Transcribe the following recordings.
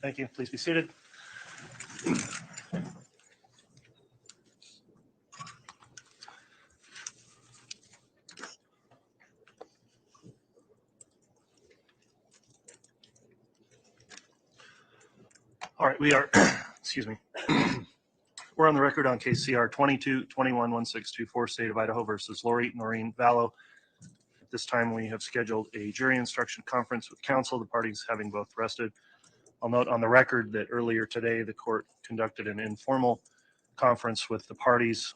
Thank you. Please be seated. All right, we are, excuse me. We're on the record on case CR 22-21-1624, State of Idaho versus Lori Noreen Vallow. At this time, we have scheduled a jury instruction conference with counsel, the parties having both rested. I'll note on the record that earlier today, the court conducted an informal conference with the parties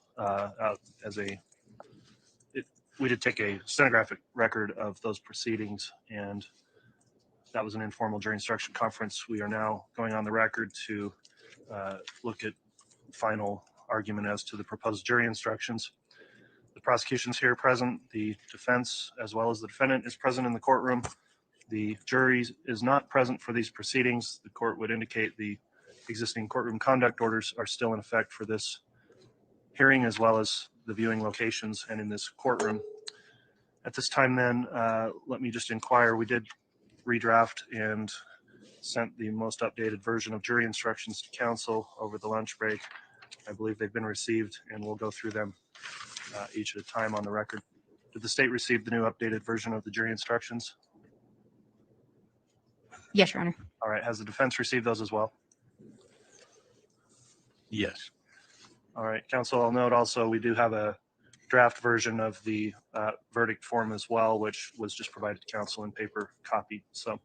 we did take a stenographic record of those proceedings, and that was an informal jury instruction conference. We are now going on the record to look at final argument as to the proposed jury instructions. The prosecution's here present. The defense, as well as the defendant, is present in the courtroom. The jury is not present for these proceedings. The court would indicate the existing courtroom conduct orders are still in effect for this hearing, as well as the viewing locations and in this courtroom. At this time then, let me just inquire. We did redraft and sent the most updated version of jury instructions to counsel over the lunch break. I believe they've been received, and we'll go through them each at a time on the record. Did the state receive the new updated version of the jury instructions? Yes, Your Honor. All right. Has the defense received those as well? Yes. All right. Counsel, I'll note also we do have a draft version of the verdict form as well, which was just provided to counsel in paper copy. So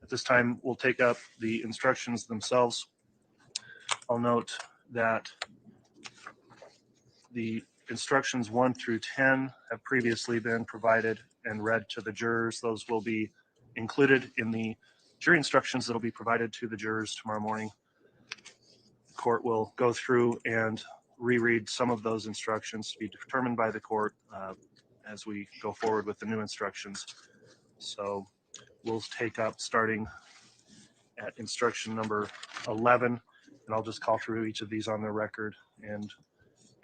at this time, we'll take up the instructions themselves. I'll note that the instructions 1 through 10 have previously been provided and read to the jurors. Those will be included in the jury instructions that will be provided to the jurors tomorrow morning. The court will go through and reread some of those instructions to be determined by the court as we go forward with the new instructions. So we'll take up starting at instruction number 11, and I'll just call through each of these on the record and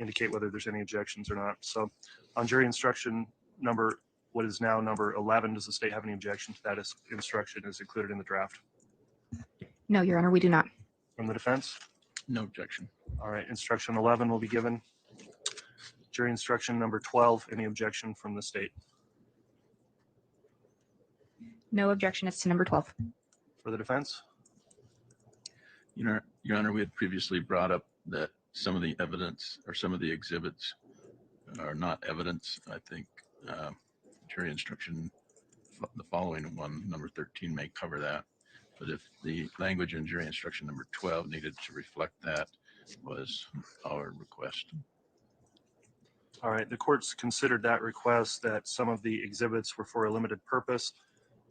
indicate whether there's any objections or not. So on jury instruction number, what is now number 11, does the state have any objection to that as instruction is included in the draft? No, Your Honor, we do not. From the defense? No objection. All right, instruction 11 will be given. Jury instruction number 12, any objection from the state? No objection as to number 12. For the defense? Your Honor, we had previously brought up that some of the evidence or some of the exhibits are not evidence. I think jury instruction, the following one, number 13, may cover that. But if the language in jury instruction number 12 needed to reflect that, was our request. All right, the court's considered that request, that some of the exhibits were for a limited purpose.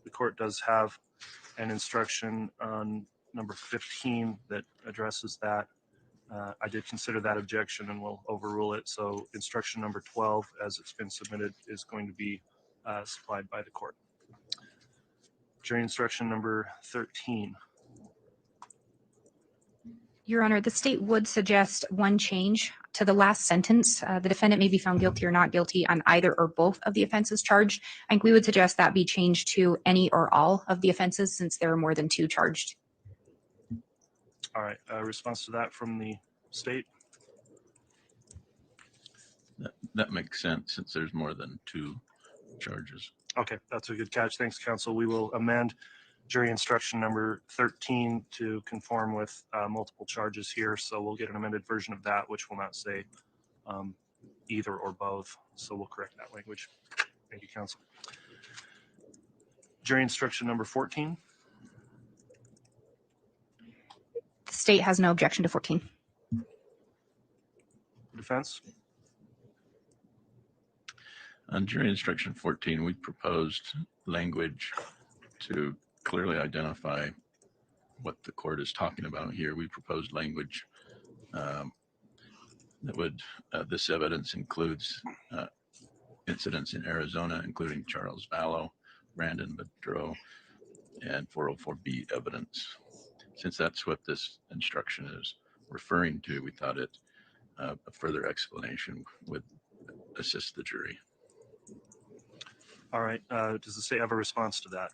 The court does have an instruction on number 15 that addresses that. I did consider that objection and will overrule it. So instruction number 12, as it's been submitted, is going to be supplied by the court. Jury instruction number 13. Your Honor, the state would suggest one change to the last sentence. The defendant may be found guilty or not guilty on either or both of the offenses charged. I think we would suggest that be changed to any or all of the offenses, since there are more than 2 charged. All right, response to that from the state? That makes sense since there's more than 2 charges. Okay, that's a good catch. Thanks, counsel. We will amend jury instruction number 13 to conform with multiple charges here. So we'll get an amended version of that, which will not say either or both. So we'll correct that language. Thank you, counsel. Jury instruction number 14. The state has no objection to 14. Defense? On jury instruction 14, we proposed language to clearly identify what the court is talking about here. We proposed language that would, this evidence includes incidents in Arizona, including Charles Vallow, Brandon Bedreau, and 404B evidence. Since that's what this instruction is referring to, we thought a further explanation would assist the jury. All right. Does the state have a response to that?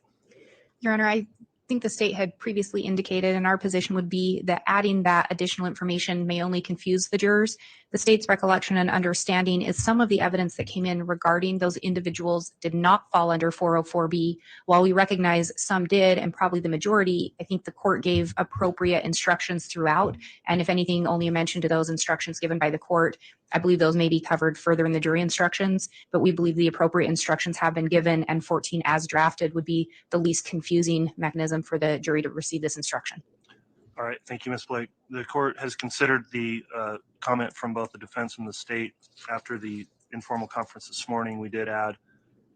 Your Honor, I think the state had previously indicated, and our position would be that adding that additional information may only confuse the jurors. The state's recollection and understanding is some of the evidence that came in regarding those individuals did not fall under 404B. While we recognize some did, and probably the majority, I think the court gave appropriate instructions throughout. And if anything, only a mention to those instructions given by the court. I believe those may be covered further in the jury instructions, but we believe the appropriate instructions have been given, and 14 as drafted would be the least confusing mechanism for the jury to receive this instruction. All right, thank you, Ms. Blake. The court has considered the comment from both the defense and the state. After the informal conference this morning, we did add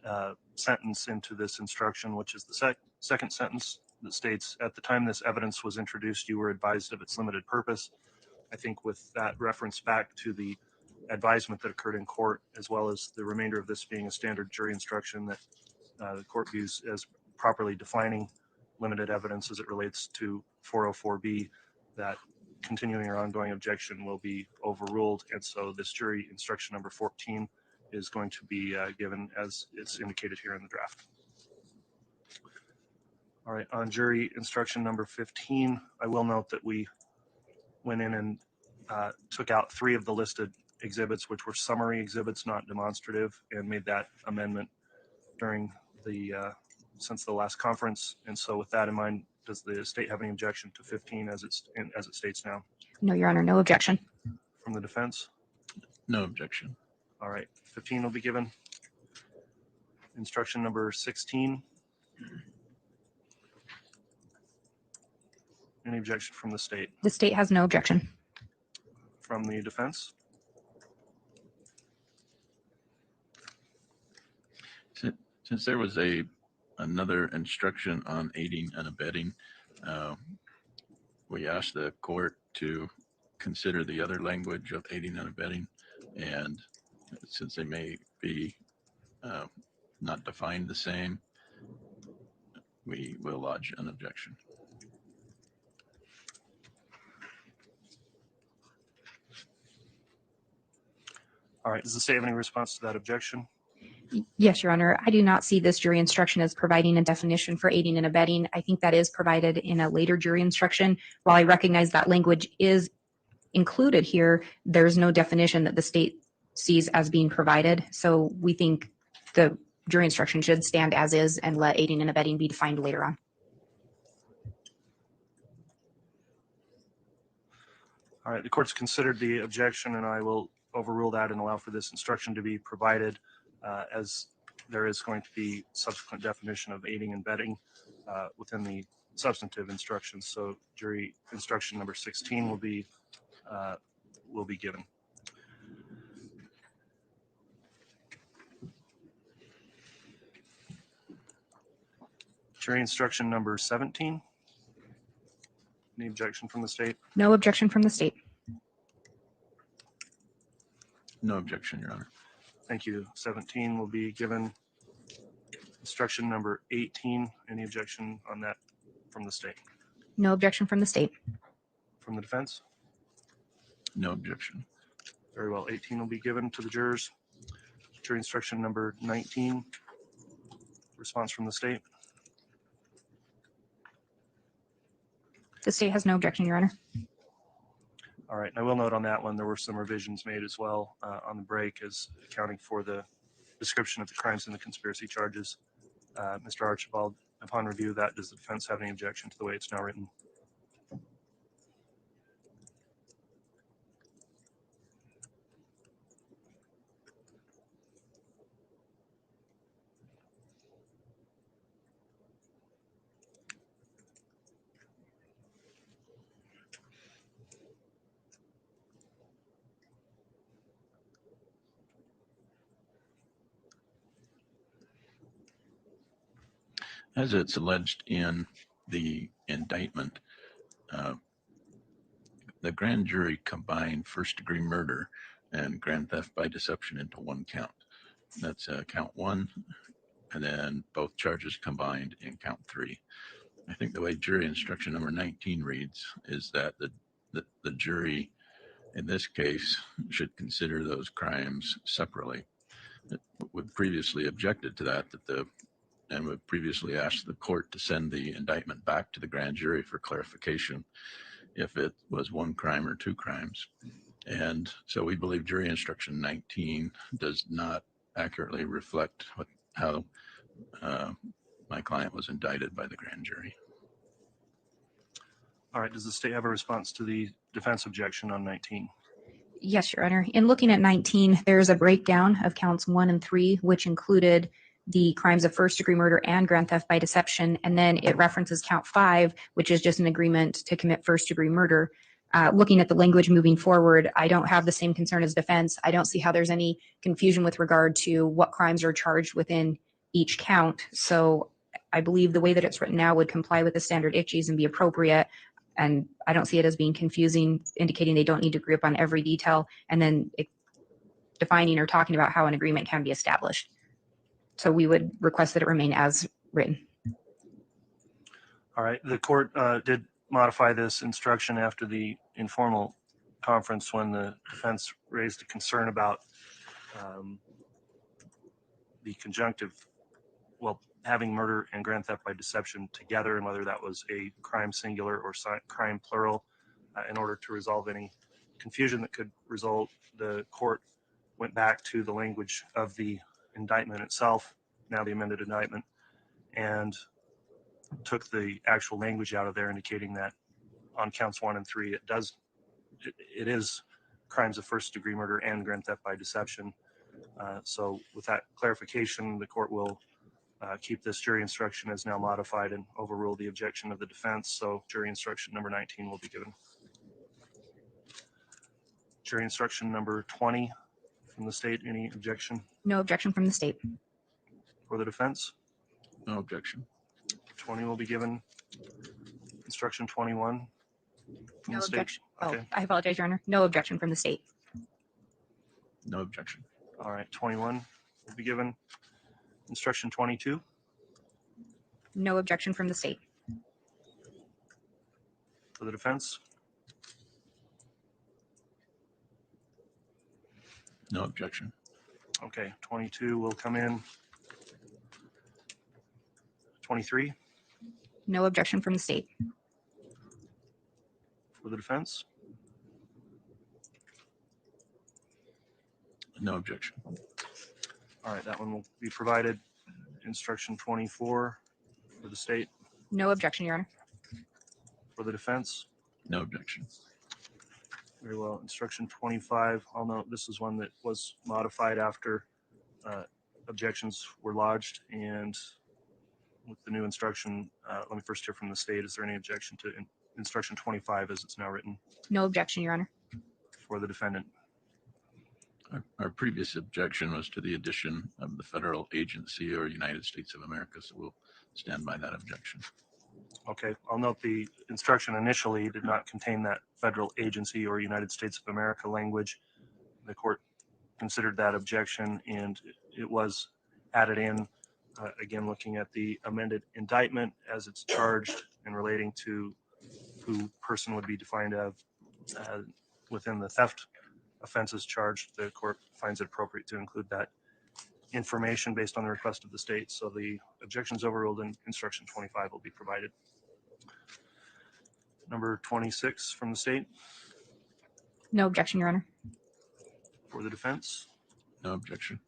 a sentence into this instruction, which is the second sentence that states, at the time this evidence was introduced, you were advised of its limited purpose. I think with that reference back to the advisement that occurred in court, as well as the remainder of this being a standard jury instruction that the court views as properly defining limited evidence as it relates to 404B, that continuing or ongoing objection will be overruled. And so this jury instruction number 14 is going to be given as it's indicated here in the draft. All right, on jury instruction number 15, I will note that we went in and took out 3 of the listed exhibits, which were summary exhibits, not demonstrative, and made that amendment during the since the last conference. And so with that in mind, does the state have any objection to 15 as it states now? No, Your Honor, no objection. From the defense? No objection. All right, 15 will be given. Instruction number 16. Any objection from the state? The state has no objection. From the defense? Since there was another instruction on aiding and abetting, we asked the court to consider the other language of aiding and abetting, and since they may be not defined the same, we will lodge an objection. All right, does the state have any response to that objection? Yes, Your Honor. I do not see this jury instruction as providing a definition for aiding and abetting. I think that is provided in a later jury instruction. While I recognize that language is included here, there's no definition that the state sees as being provided. So we think the jury instruction should stand as is and let aiding and abetting be defined later on. All right, the court's considered the objection, and I will overrule that and allow for this instruction to be provided, as there is going to be subsequent definition of aiding and abetting within the substantive instructions. So jury instruction number 16 will be given. Jury instruction number 17. Any objection from the state? No objection from the state. No objection, Your Honor. Thank you. 17 will be given. Instruction number 18. Any objection on that from the state? No objection from the state. From the defense? No objection. Very well. 18 will be given to the jurors. Jury instruction number 19. Response from the state? The state has no objection, Your Honor. All right. And I will note on that one, there were some revisions made as well on the break as accounting for the description of the crimes and the conspiracy charges. Mr. Archibald, upon review of that, does the defense have any objection to the way it's now written? As it's alleged in the indictment, the grand jury combined first-degree murder and grand theft by deception into one count. That's count 1, and then both charges combined in count 3. I think the way jury instruction number 19 reads is that the jury in this case should consider those crimes separately. We previously objected to that the and we've previously asked the court to send the indictment back to the grand jury for clarification if it was one crime or two crimes. And so we believe jury instruction 19 does not accurately reflect how my client was indicted by the grand jury. All right. Does the state have a response to the defense objection on 19? Yes, Your Honor. In looking at 19, there's a breakdown of counts 1 and 3, which included the crimes of first-degree murder and grand theft by deception, and then it references count 5, which is just an agreement to commit first-degree murder. Looking at the language moving forward, I don't have the same concern as defense. I don't see how there's any confusion with regard to what crimes are charged within each count. So I believe the way that it's written now would comply with the standard ICHEs and be appropriate. And I don't see it as being confusing, indicating they don't need to agree upon every detail, and then defining or talking about how an agreement can be established. So we would request that it remain as written. All right. The court did modify this instruction after the informal conference when the defense raised a concern about the conjunctive, having murder and grand theft by deception together, and whether that was a crime singular or crime plural. In order to resolve any confusion that could result, the court went back to the language of the indictment itself, now the amended indictment, and took the actual language out of there, indicating that on counts 1 and 3, it is crimes of first degree murder and grand theft by deception. So with that clarification, the court will keep this jury instruction as now modified and overrule the objection of the defense. So jury instruction number 19 will be given. Jury instruction number 20 from the state. Any objection? No objection from the state. For the defense? No objection. 20 will be given. Instruction 21 from No the state. objection. Okay. Oh, I apologize, Your Honor. No objection from the state. No objection. All right. 21 will be given. Instruction 22. No objection from the state. For the defense? No objection. Okay. 22 will come in. 23 No objection from the state. for the defense? No objection. All right. That one will be provided. Instruction 24 for the state. No objection, Your Honor. For the defense? No objection. Very well. Instruction 25. I'll note this is one that was modified after objections were lodged, and with the new instruction, let me first hear from the state. Is there any objection to instruction 25 as it's now written? No objection, Your Honor. For the defendant? Our previous objection was to the addition of the federal agency or United States of America, so we'll stand by that objection. Okay. I'll note the instruction initially did not contain that federal agency or United States of America language. The court considered that objection, and it was added in, again, looking at the amended indictment as it's charged and relating to who person would be defined of within the theft offenses charged. The court finds it appropriate to include that information based on the request of the state. So the objections overruled and instruction 25 will be provided. Number 26 from the state. No objection, Your Honor. For the defense? No objection.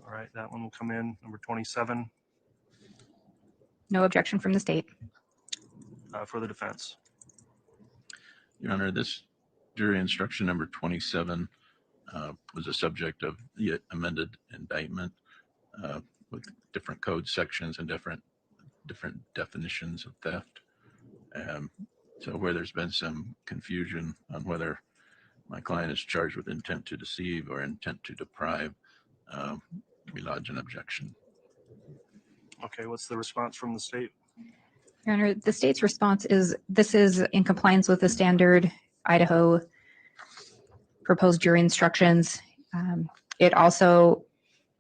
All right, that one will come in. Number 27 No objection from the state. for the defense. Your Honor, this jury instruction number 27 was a subject of the amended indictment with different code sections and different definitions of theft. So where there's been some confusion on whether my client is charged with intent to deceive or intent to deprive, we lodge an objection. Okay, what's the response from the state? Your Honor, the state's response is this is in compliance with the standard Idaho proposed jury instructions. It also,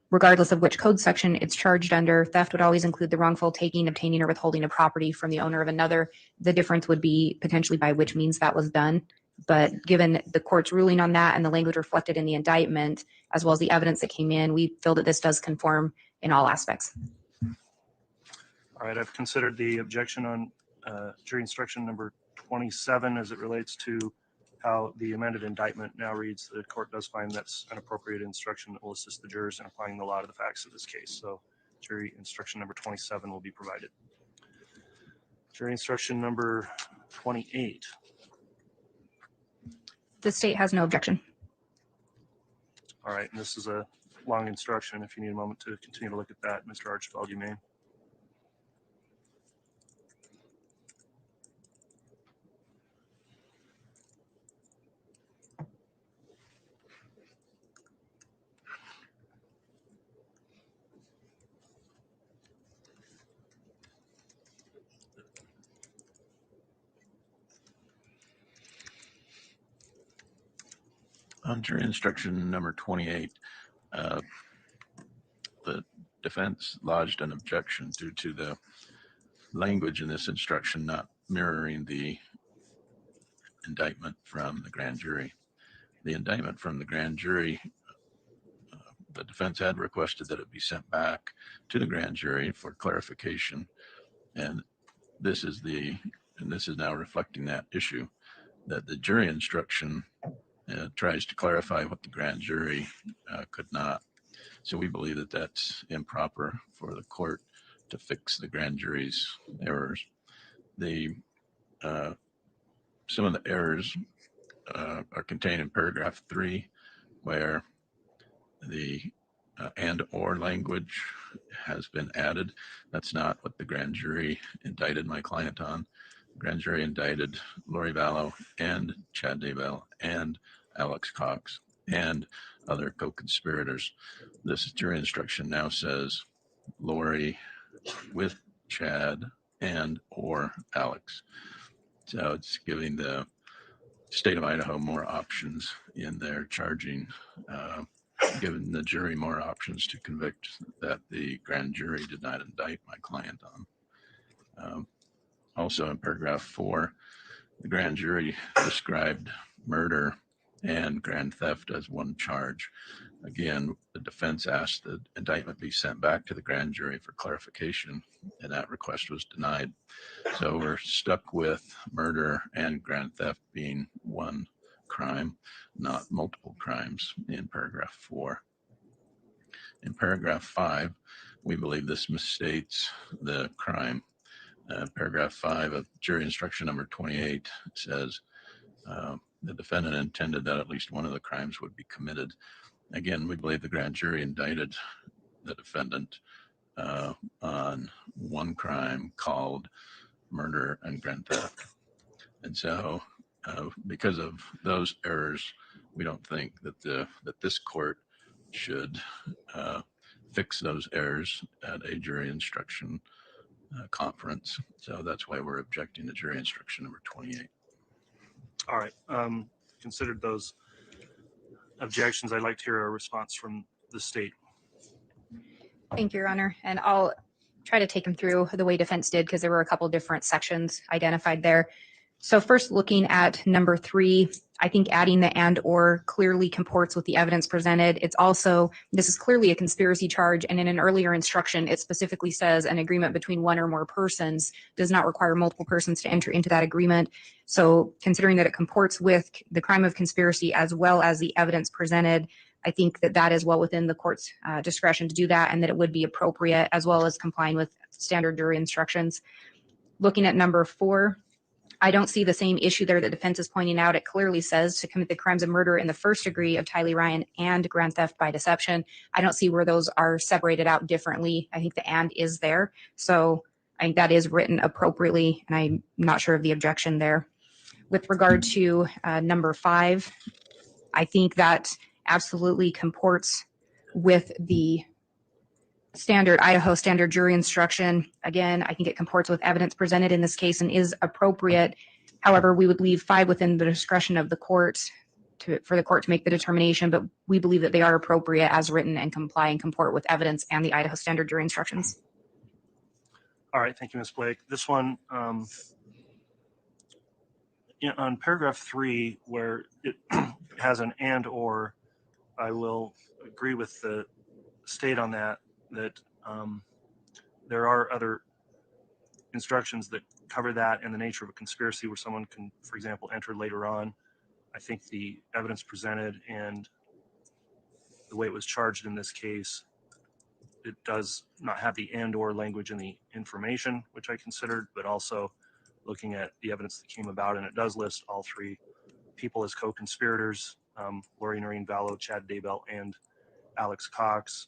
regardless of which code section it's charged under, theft would always include the wrongful taking, obtaining, or withholding of property from the owner of another. The difference would be potentially by which means that was done. But given the court's ruling on that and the language reflected in the indictment, as well as the evidence that came in, we feel that this does conform in all aspects. All right, I've considered the objection on jury instruction number 27 as it relates to how the amended indictment now reads. The court does find that's an appropriate instruction that will assist the jurors in applying the law to the facts of this case. So jury instruction number 27 will be provided. Jury instruction number 28. The state has no objection. All right, and this is a long instruction. If you need a moment to continue to look at that, Mr. Archibald, you may. On jury instruction number 28, the defense lodged an objection due to the language in this instruction not mirroring the indictment from the grand jury. The indictment from the grand jury, the defense had requested that it be sent back to the grand jury for clarification, and this is now reflecting that issue, that the jury instruction tries to clarify what the grand jury could not. So we believe that that's improper for the court to fix the grand jury's errors. Some of the errors are contained in paragraph 3, where the and or language has been added. That's not what the grand jury indicted my client on. The grand jury indicted Lori Vallow and Chad Daybell and Alex Cox and other co-conspirators. This jury instruction now says Lori with Chad and or Alex. So it's giving the state of Idaho more options in their charging, giving the jury more options to convict that the grand jury did not indict my client on. Also in paragraph 4, the grand jury described murder and grand theft as one charge. Again, the defense asked the indictment be sent back to the grand jury for clarification, and that request was denied. So we're stuck with murder and grand theft being one crime, not multiple crimes in paragraph 4. In paragraph 5, we believe this misstates the crime. Paragraph 5 of jury instruction number 28 says the defendant intended that at least one of the crimes would be committed. Again, we believe the grand jury indicted the defendant on one crime called murder and grand theft. And so because of those errors, we don't think that this court should fix those errors at a jury instruction conference. So that's why we're objecting to jury instruction number 28. All right. Considered those objections, I'd like to hear a response from the state. Thank you, Your Honor. And I'll try to take them through the way defense did, because there were a couple different sections identified there. So first, looking at number 3, I think adding the and or clearly comports with the evidence presented. It's also, this is clearly a conspiracy charge, and in an earlier instruction, it specifically says an agreement between one or more persons does not require multiple persons to enter into that agreement. So considering that it comports with the crime of conspiracy as well as the evidence presented, I think that that is well within the court's discretion to do that, and that it would be appropriate, as well as complying with standard jury instructions. Looking at number 4, I don't see the same issue there that defense is pointing out. It clearly says to commit the crimes of murder in the first degree of Tylee Ryan and grand theft by deception. I don't see where those are separated out differently. I think the and is there. So I think that is written appropriately, and I'm not sure of the objection there. With regard to number 5, I think that absolutely comports with the standard Idaho standard jury instruction. Again, I think it comports with evidence presented in this case and is appropriate. However, we would leave 5 within the discretion of the court for the court to make the determination, but we believe that they are appropriate as written and comply and comport with evidence and the Idaho standard jury instructions. All right. Thank you, Ms. Blake. This one, on paragraph 3, where it has an and or, I will agree with the state on that there are other instructions that cover that and the nature of a conspiracy where someone can, for example, enter later on. I think the evidence presented and the way it was charged in this case, it does not have the and or language in the information, which I considered, but also looking at the evidence that came about, and it does list all three people as co-conspirators, Lori Noreen Vallow, Chad Daybell, and Alex Cox.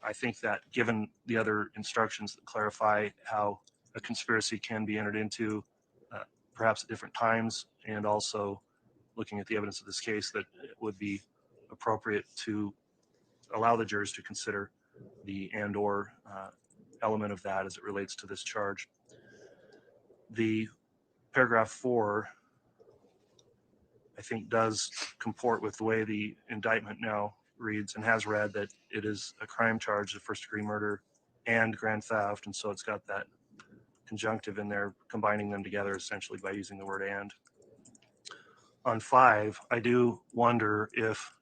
I think that given the other instructions that clarify how a conspiracy can be entered into, perhaps at different times, and also looking at the evidence of this case, that it would be appropriate to allow the jurors to consider the and or element of that as it relates to this charge. The paragraph 4, I think, does comport with the way the indictment now reads and has read, that it is a crime charge of first-degree murder and grand theft, and so it's got that conjunctive in there, combining them together essentially by using the word and. On 5, I do wonder if,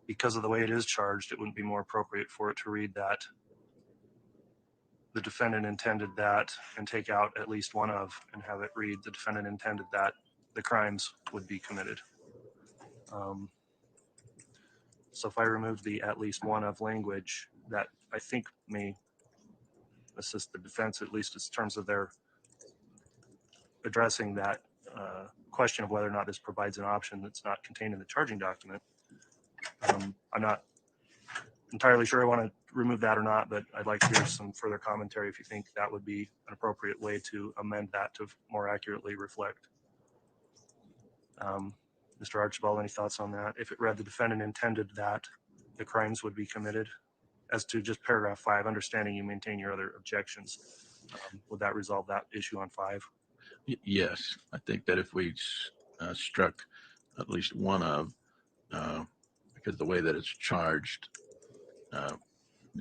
because of the way it is charged, it wouldn't be more appropriate for it to read that the defendant intended that and take out at least one of, and have it read the defendant intended that the crimes would be committed. So if I remove the at least one of language, that I think may assist the defense, at least in terms of their addressing that question of whether or not this provides an option that's not contained in the charging document. I'm not entirely sure I want to remove that or not, but I'd like to hear some further commentary if you think that would be an appropriate way to amend that to more accurately reflect. Mr. Archibald, any thoughts on that? If it read the defendant intended that the crimes would be committed, as to just paragraph 5, understanding you maintain your other objections, would that resolve that issue on 5? Yes, I think that if we struck at least one of, because the way that it's charged,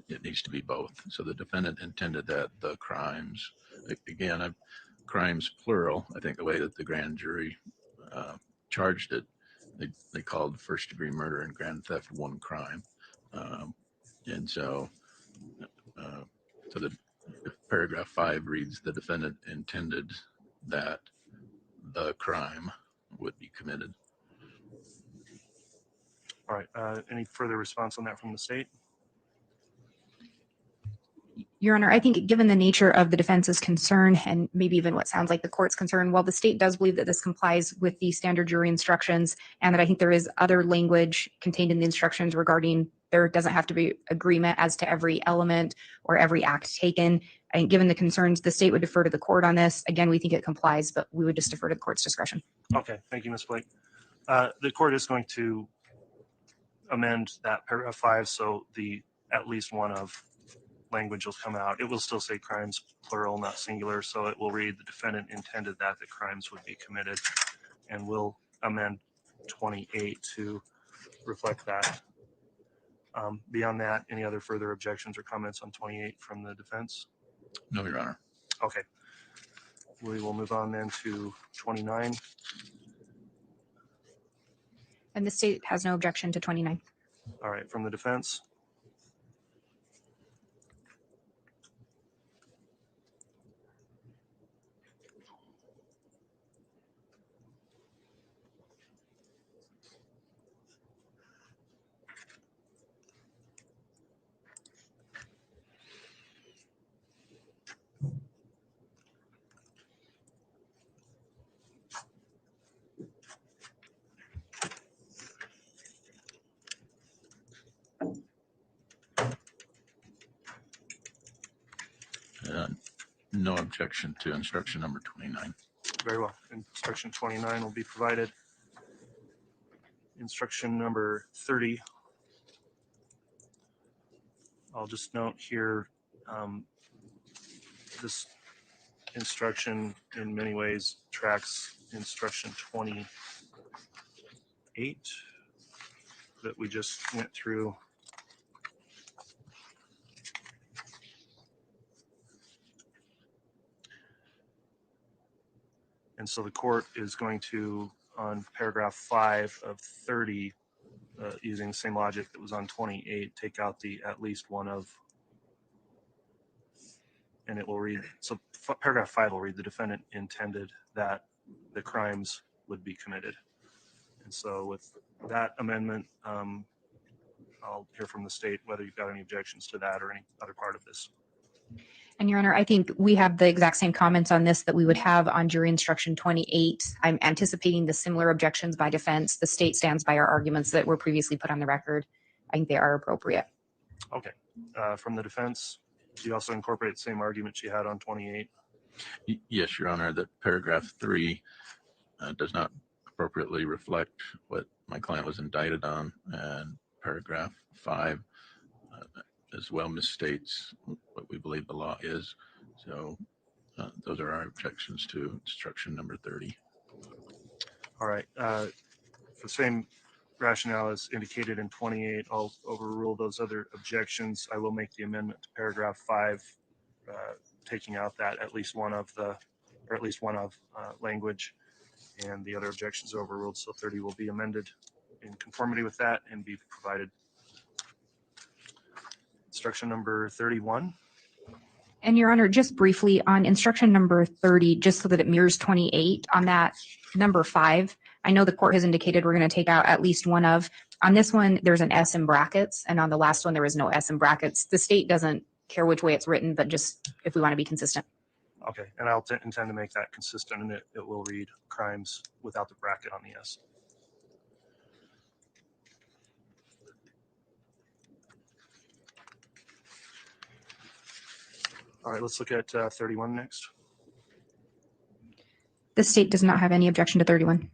it needs to be both. So the defendant intended that the crimes, again, crimes plural. I think the way that the grand jury charged it, they called first degree murder and grand theft one crime. And so the paragraph 5 reads, the defendant intended that the crime would be committed. All right. Any further response on that from the state? Your Honor, I think given the nature of the defense's concern, and maybe even what sounds like the court's concern, while the state does believe that this complies with the standard jury instructions, and that I think there is other language contained in the instructions regarding there doesn't have to be agreement as to every element or every act taken. I think given the concerns, the state would defer to the court on this. Again, we think it complies, but we would just defer to the court's discretion. Okay. Thank you, Ms. Blake. The court is going to amend that paragraph 5 so the at least one of language will come out. It will still say crimes plural, not singular, so it will read the defendant intended that the crimes would be committed, and we'll amend 28 to reflect that. Beyond that, any other further objections or comments on 28 from the defense? No, Your Honor. Okay. We will move on then to 29. And the state has no objection to 29. All right, from the defense. No objection to instruction number 29. Very well. Instruction 29 will be provided. Instruction number 30. I'll just note here, this instruction in many ways tracks instruction 28 that we just went through. And so the court is going to, on paragraph 5 of 30, using the same logic that was on 28, take out the at least one of and it will read, so paragraph 5 will read, the defendant intended that the crimes would be committed. And so with that amendment, I'll hear from the state whether you've got any objections to that or any other part of this. And Your Honor, I think we have the exact same comments on this that we would have on jury instruction 28. I'm anticipating the similar objections by defense. The state stands by our arguments that were previously put on the record. I think they are appropriate. Okay. From the defense, do you also incorporate the same argument you had on 28? Yes, Your Honor, that paragraph 3 does not appropriately reflect what my client was indicted on, and paragraph 5 as well misstates what we believe the law is. So those are our objections to instruction number 30. All right. For the same rationale as indicated in 28, I'll overrule those other objections. I will make the amendment to paragraph 5, taking out that at least one of language, and the other objections are overruled. So 30 will be amended in conformity with that and be provided. Instruction number 31. And Your Honor, just briefly on instruction number 30, just so that it mirrors 28 on that number 5, I know the court has indicated we're going to take out at least one of. On this one, there's an S in brackets, and on the last one, there is no S in brackets. The state doesn't care which way it's written, but just if we want to be consistent. Okay, and I'll intend to make that consistent, and it will read crimes without the bracket on the S. All right, let's look at 31 next. The state does not have any objection to 31.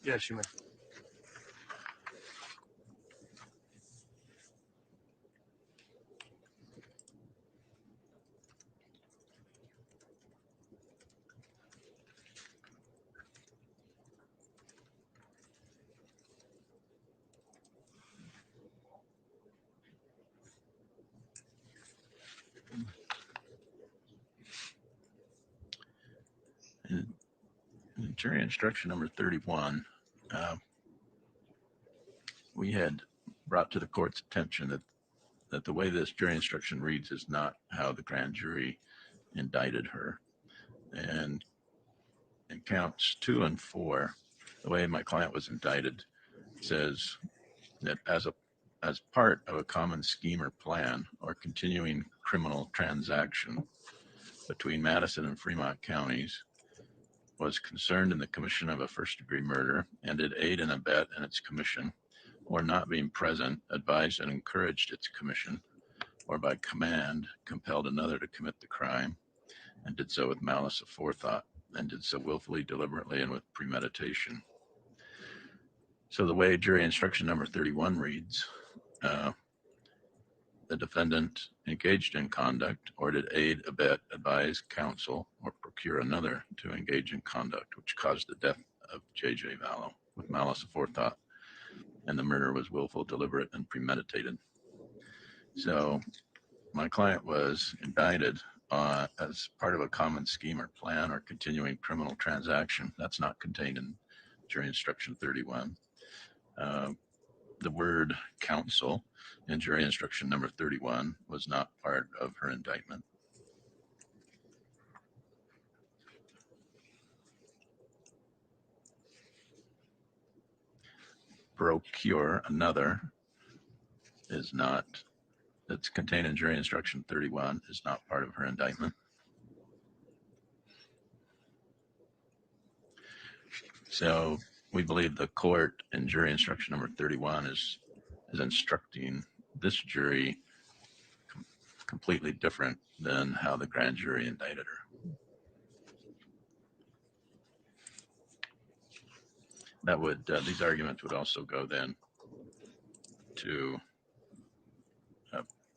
Yes, you may. In jury instruction number 31, we had brought to the court's attention that the way this jury instruction reads is not how the grand jury indicted her. And in counts 2 and 4, the way my client was indicted says that as part of a common scheme or plan or continuing criminal transaction between Madison and Fremont counties, was concerned in the commission of a first-degree murder and did aid and abet in its commission, or not being present, advised and encouraged its commission, or by command compelled another to commit the crime, and did so with malice aforethought, and did so willfully, deliberately, and with premeditation. So the way jury instruction number 31 reads, the defendant engaged in conduct or did aid, abet, advise, counsel, or procure another to engage in conduct which caused the death of J.J. Vallow with malice aforethought, and the murder was willful, deliberate, and premeditated. So my client was indicted as part of a common scheme or plan or continuing criminal transaction. That's not contained in jury instruction 31. The word counsel in jury instruction number 31 was not part of her indictment. Procure another is not, that's contained in jury instruction 31 is not part of her indictment. So we believe the court in jury instruction number 31 is instructing this jury completely different than how the grand jury indicted her. That would, these arguments would also go then to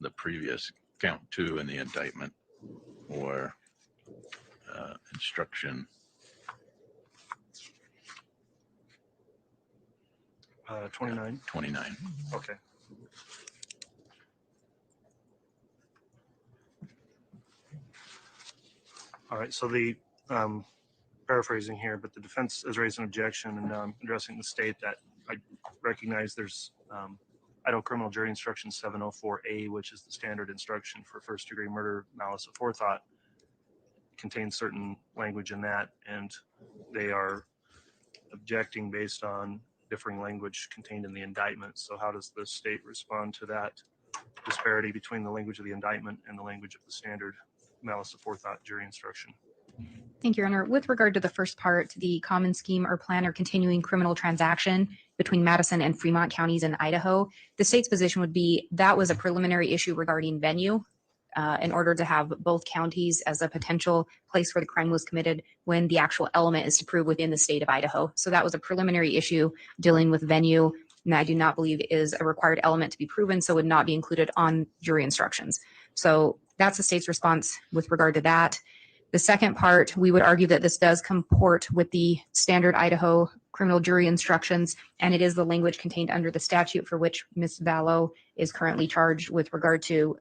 the previous count 2 in the indictment or instruction 29. 29. Okay. All right. So the paraphrasing here, but the defense has raised an objection, and now I'm addressing the state that I recognize there's Idaho Criminal Jury Instruction 704A, which is the standard instruction for first-degree murder, malice aforethought, contains certain language in that, and they are objecting based on differing language contained in the indictment. So how does the state respond to that disparity between the language of the indictment and the language of the standard malice aforethought jury instruction? Thank you, Your Honor. With regard to the first part, the common scheme or plan or continuing criminal transaction between Madison and Fremont counties in Idaho, the state's position would be that was a preliminary issue regarding venue in order to have both counties as a potential place where the crime was committed when the actual element is to prove within the state of Idaho. So that was a preliminary issue dealing with venue, and I do not believe is a required element to be proven, so would not be included on jury instructions. So that's the state's response with regard to that. The second part, we would argue that this does comport with the standard Idaho criminal jury instructions, and it is the language contained under the statute for which Ms. Vallow is currently charged. With regard to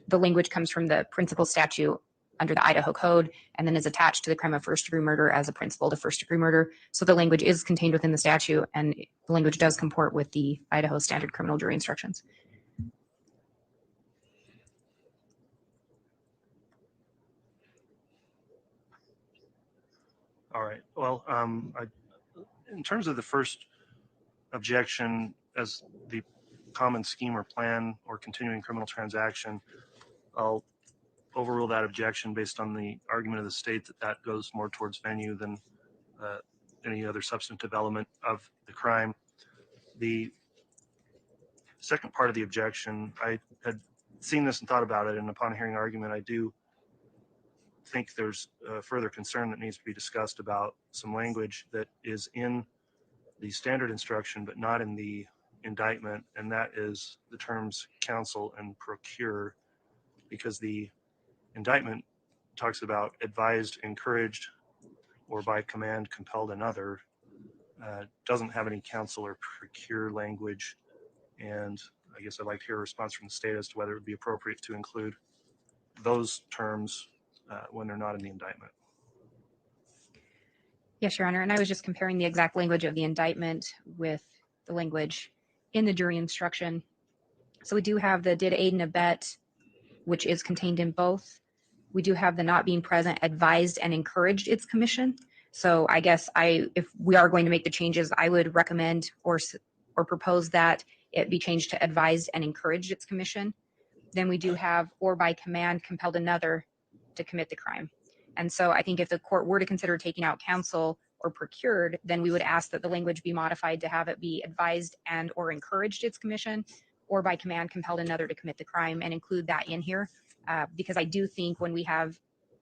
the language comes from the principal statute under the Idaho Code, and then is attached to the crime of first-degree murder as a principle to first-degree murder. So the language is contained within the statute, and the language does comport with the Idaho standard criminal jury instructions. All right. Well, in terms of the first objection as the common scheme or plan or continuing criminal transaction, I'll overrule that objection based on the argument of the state that that goes more towards venue than any other substantive element of the crime. The second part of the objection, I had seen this and thought about it, and upon hearing argument, I do think there's further concern that needs to be discussed about some language that is in the standard instruction but not in the indictment, and that is the terms counsel and procure, because the indictment talks about advised, encouraged, or by command compelled another, doesn't have any counsel or procure language, and I guess I'd like to hear a response from the state as to whether it would be appropriate to include those terms when they're not in the indictment. Yes, Your Honor, and I was just comparing the exact language of the indictment with the language in the jury instruction. So we do have the did aid and abet, which is contained in both. We do have the not being present, advised and encouraged its commission. So I guess if we are going to make the changes, I would recommend or propose that it be changed to advised and encouraged its commission. Then we do have or by command compelled another to commit the crime. And so I think if the court were to consider taking out counsel or procured, then we would ask that the language be modified to have it be advised and or encouraged its commission, or by command compelled another to commit the crime, and include that in here. Because I do think when we have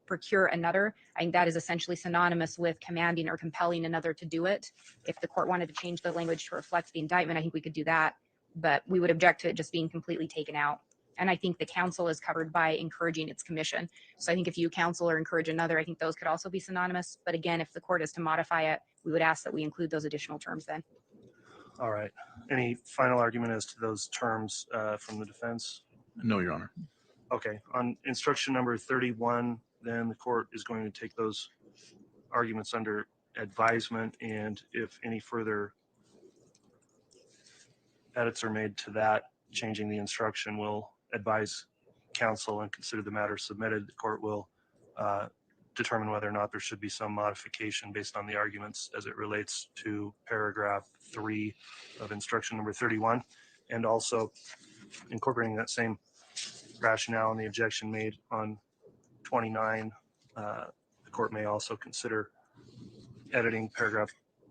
procure another, I think that is essentially synonymous with commanding or compelling another to do it. If the court wanted to change the language to reflect the indictment, I think we could do that, but we would object to it just being completely taken out. And I think the counsel is covered by encouraging its commission. So I think if you counsel or encourage another, I think those could also be synonymous. But again, if the court is to modify it, we would ask that we include those additional terms then. All right. Any final argument as to those terms from the defense? No, Your Honor. Okay. On instruction number 31, then the court is going to take those arguments under advisement, and if any further edits are made to that, changing the instruction, will advise counsel and consider the matter submitted. The court will determine whether or not there should be some modification based on the arguments as it relates to paragraph 3 of instruction number 31, and also incorporating that same rationale and the objection made on 29. The court may also consider editing paragraph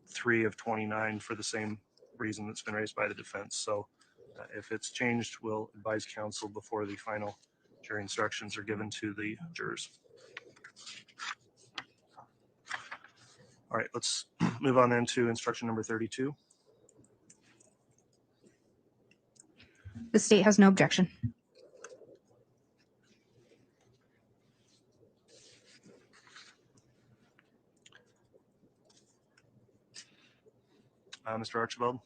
3 of 29 for the same reason that's been raised by the defense. So if it's changed, we'll advise counsel before the final jury instructions are given to the jurors. All right, let's move on then to instruction number 32. The state has no objection. Mr. Archibald?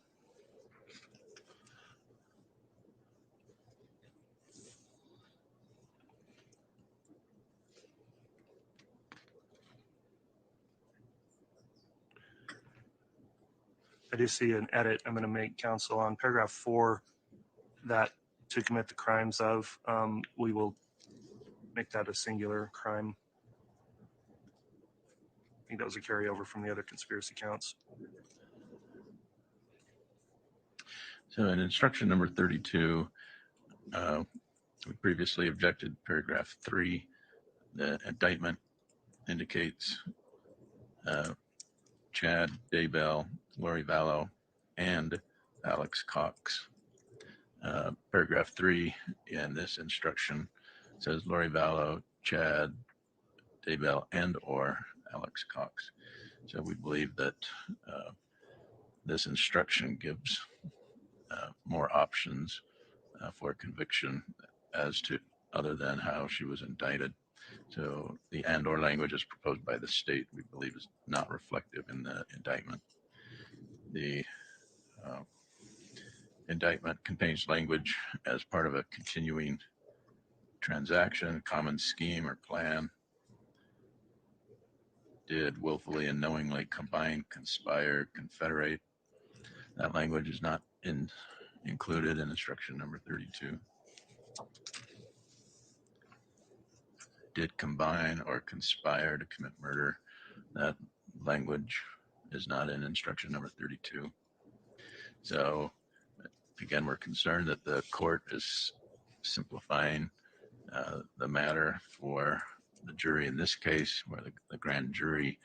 I do see an edit I'm going to make, counsel, on paragraph 4, that to commit the crimes of, we will make that a singular crime. I think that was a carryover from the other conspiracy counts. So in instruction number 32, we previously objected paragraph 3. The indictment indicates Chad Daybell, Lori Vallow, and Alex Cox. Paragraph 3 in this instruction says Lori Vallow, Chad Daybell, and or Alex Cox. So we believe that this instruction gives more options for conviction as to other than how she was indicted. So the and or language as proposed by the state, we believe, is not reflective in the indictment. The indictment contains language as part of a continuing transaction, common scheme or plan, did willfully and knowingly combine, conspire, confederate. That language is not included in instruction number 32. Did combine or conspire to commit murder. That language is not in instruction number 32. So again, we're concerned that the court is simplifying the matter for the jury in this case, where the grand jury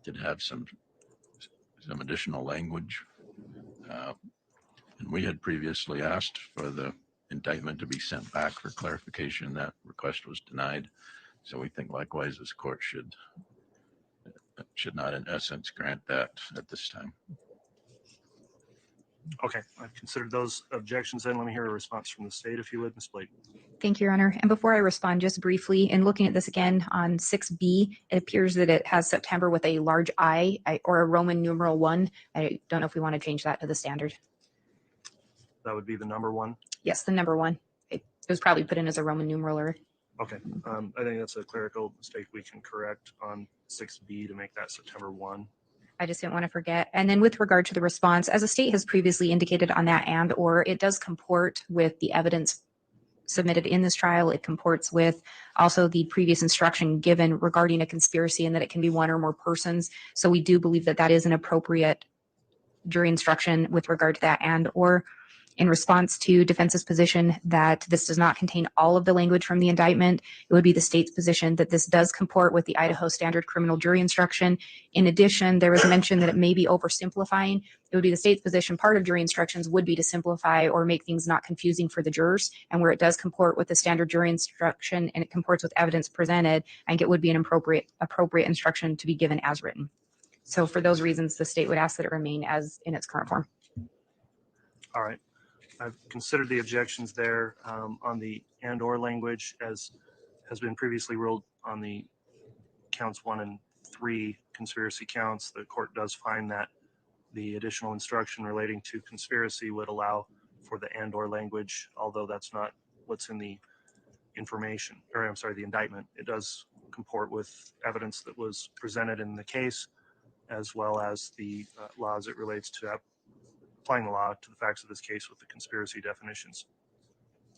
did have some additional language. And we had previously asked for the indictment to be sent back for clarification. That request was denied. So we think likewise this court should not in essence grant that at this time. Okay, I've considered those objections. Then let me hear a response from the state, if you would, Ms. Blake. Thank you, Your Honor. And before I respond, just briefly, in looking at this again on 6B, it appears that it has September with a large I or a Roman numeral 1. I don't know if we want to change that to the standard. That would be the number 1. Yes, the number 1. It was probably put in as a Roman numeral error. Okay, I think that's a clerical mistake we can correct on 6B to make that September 1. I just didn't want to forget. And then with regard to the response, as the state has previously indicated on that and or it does comport with the evidence submitted in this trial. It comports with also the previous instruction given regarding a conspiracy and that it can be one or more persons. So we do believe that that is an appropriate jury instruction with regard to that and or. In response to defense's position that this does not contain all of the language from the indictment, it would be the state's position that this does comport with the Idaho standard criminal jury instruction. In addition, there was mention that it may be oversimplifying. It would be the state's position part of jury instructions would be to simplify or make things not confusing for the jurors. And where it does comport with the standard jury instruction and it comports with evidence presented, I think it would be an appropriate instruction to be given as written. So for those reasons, the state would ask that it remain as in its current form. All right. I've considered the objections there on the and or language, as has been previously ruled on the counts 1 and 3 conspiracy counts. The court does find that the additional instruction relating to conspiracy would allow for the and or language, although that's not what's in the information, or I'm sorry, the indictment. It does comport with evidence that was presented in the case, as well as the law as it relates to applying the law to the facts of this case with the conspiracy definitions.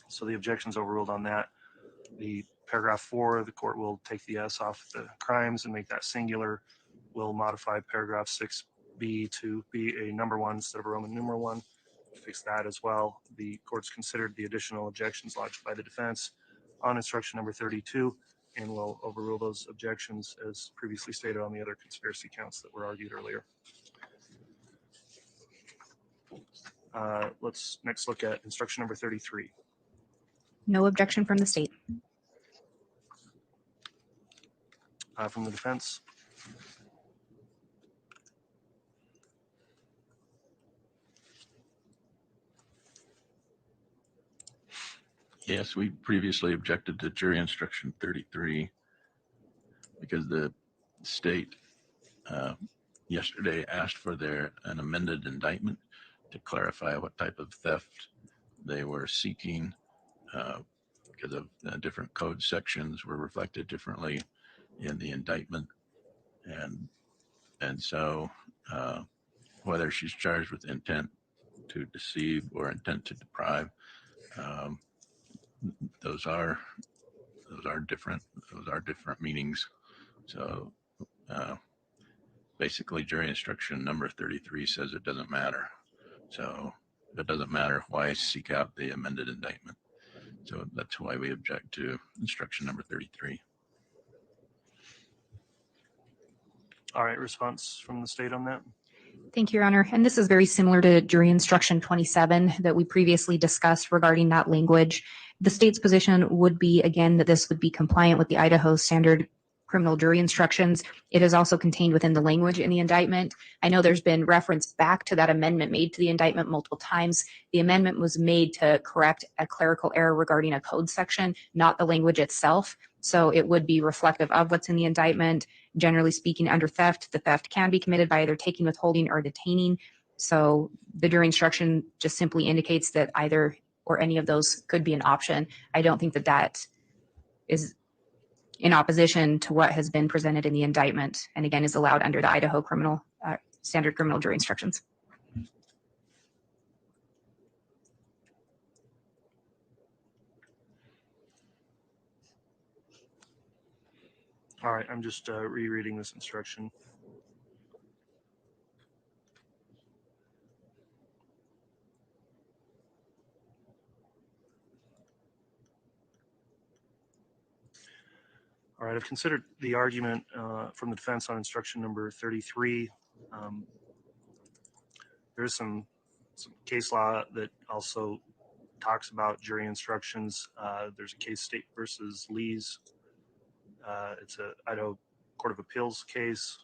So the objections overruled on that. The paragraph 4, the court will take the S off the crimes and make that singular. We'll modify paragraph 6B to be a number 1 instead of a Roman numeral 1. Fix that as well. The court's considered the additional objections lodged by the defense on instruction number 32, and will overrule those objections as previously stated on the other conspiracy counts that were argued earlier. Let's next look at instruction number 33. No objection from the state. From the defense. Yes, we previously objected to jury instruction 33 because the state yesterday asked for an amended indictment to clarify what type of theft they were seeking, because of different code sections were reflected differently in the indictment. And so whether she's charged with intent to deceive or intent to deprive, those are different. Those are different meanings. So basically, jury instruction number 33 says it doesn't matter. So it doesn't matter why seek out the amended indictment. So that's why we object to instruction number 33. All right, response from the state on that? Thank you, Your Honor. And this is very similar to jury instruction 27 that we previously discussed regarding that language. The state's position would be, again, that this would be compliant with the Idaho standard criminal jury instructions. It is also contained within the language in the indictment. I know there's been reference back to that amendment made to the indictment multiple times. The amendment was made to correct a clerical error regarding a code section, not the language itself. So it would be reflective of what's in the indictment. Generally speaking, under theft, the theft can be committed by either taking, withholding, or detaining. So the jury instruction just simply indicates that either or any of those could be an option. I don't think that that is in opposition to what has been presented in the indictment, and again, is allowed under the Idaho criminal standard criminal jury instructions. All right, I'm just rereading this instruction. All right, I've considered the argument from the defense on instruction number 33. There's some case law that also talks about jury instructions. There's a case, State versus Lee's. It's a Idaho Court of Appeals case.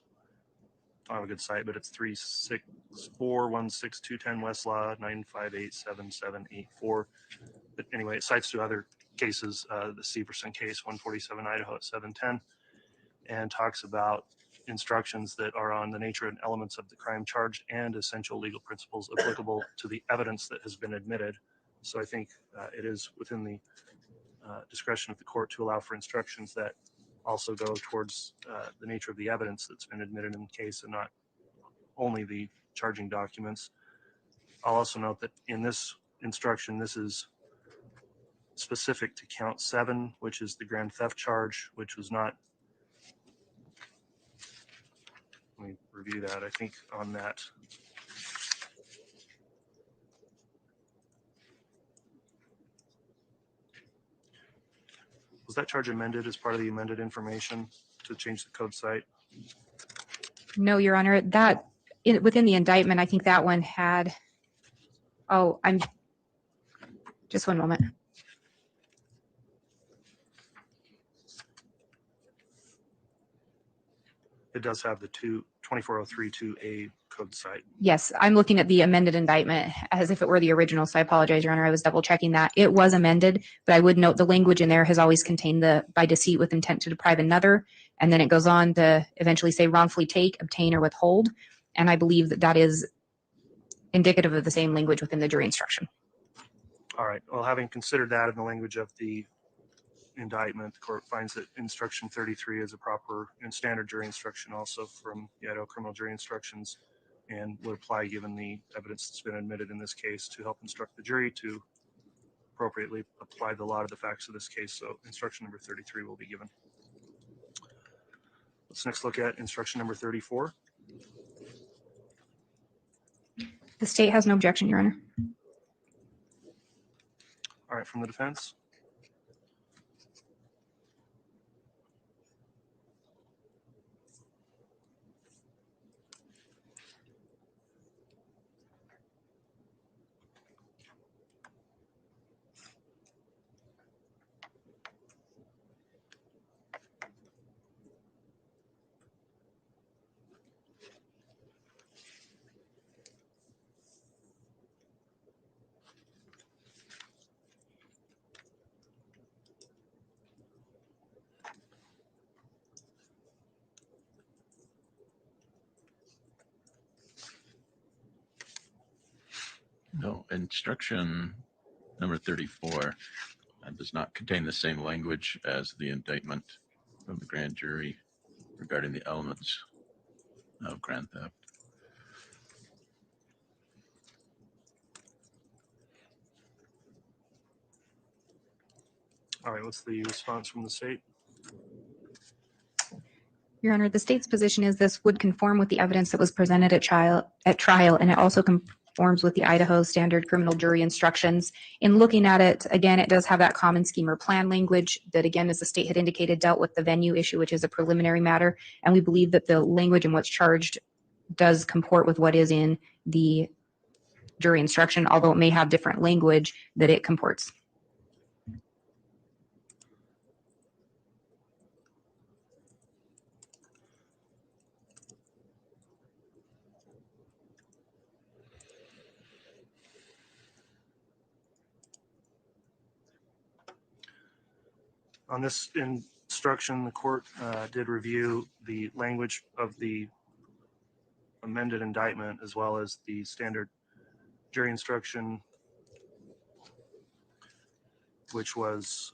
I don't have a good site, but it's 364-16210 Westlaw 9587784. But anyway, it cites to other cases, the Severson case, 147 Idaho at 710, and talks about instructions that are on the nature and elements of the crime charged and essential legal principles applicable to the evidence that has been admitted. So I think it is within the discretion of the court to allow for instructions that also go towards the nature of the evidence that's been admitted in the case and not only the charging documents. I'll also note that in this instruction, this is specific to count 7, which is the grand theft charge, which was not. Let me review that. I think on that. Was that charge amended as part of the amended information to change the code site? No, Your Honor, that within the indictment, I think that one had, I'm just one moment. It does have the 24032A code site. Yes, I'm looking at the amended indictment as if it were the original. So I apologize, Your Honor. I was double checking that. It was amended, but I would note the language in there has always contained the by deceit with intent to deprive another. And then it goes on to eventually say wrongfully take, obtain, or withhold. And I believe that that is indicative of the same language within the jury instruction. All right. Well, having considered that in the language of the indictment, the court finds that instruction 33 is a proper and standard jury instruction also from the Idaho criminal jury instructions, and would apply given the evidence that's been admitted in this case to help instruct the jury to appropriately apply the law to the facts of this case. So instruction number 33 will be given. Let's next look at instruction number 34. The state has no objection, Your Honor. All right, from the defense. No, instruction number 34 does not contain the same language as the indictment from the grand jury regarding the elements of grand theft. All right, what's the response from the state? Your Honor, the state's position is this would conform with the evidence that was presented at trial, and it also conforms with the Idaho standard criminal jury instructions. In looking at it, again, it does have that common scheme or plan language that, again, as the state had indicated, dealt with the venue issue, which is a preliminary matter. And we believe that the language in what's charged does comport with what is in the jury instruction, although it may have different language that it comports. On this instruction, the court did review the language of the amended indictment as well as the standard jury instruction, which was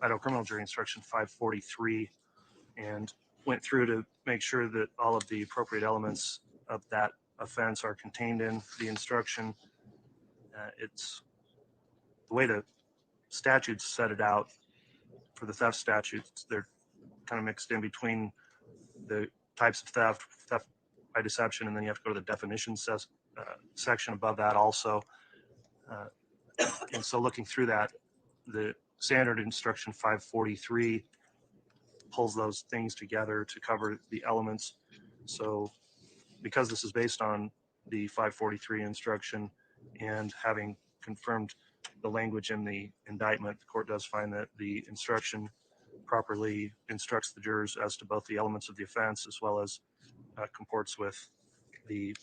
Idaho criminal jury instruction 543, and went through to make sure that all of the appropriate elements of that offense are contained in the instruction. It's the way the statutes set it out for the theft statutes. They're kind of mixed in between the types of theft by deception, and then you have to go to the definition section above that also. And so looking through that, the standard instruction 543 pulls those things together to cover the elements. So because this is based on the 543 instruction and having confirmed the language in the indictment, the court does find that the instruction properly instructs the jurors as to both the elements of the offense as well as comports with the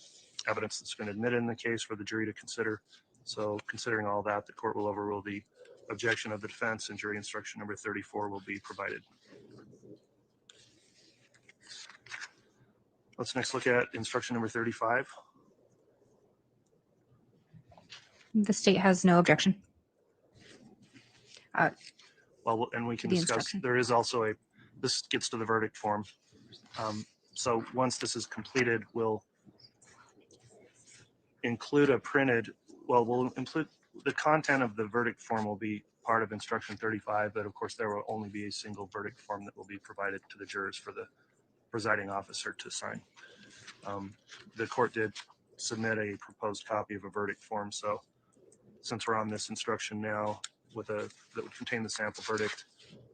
evidence that's been admitted in the case for the jury to consider. So considering all that, the court will overrule the objection of the defense, and jury instruction number 34 will be provided. Let's next look at instruction number 35. The state has no objection. Well, and we can The discuss, instruction. there is also this gets to the verdict form. So once this is completed, we'll include a printed, we'll include the content of the verdict form will be part of instruction 35, but of course there will only be a single verdict form that will be provided to the jurors for the presiding officer to sign. The court did submit a proposed copy of a verdict form. So since we're on this instruction now that would contain the sample verdict,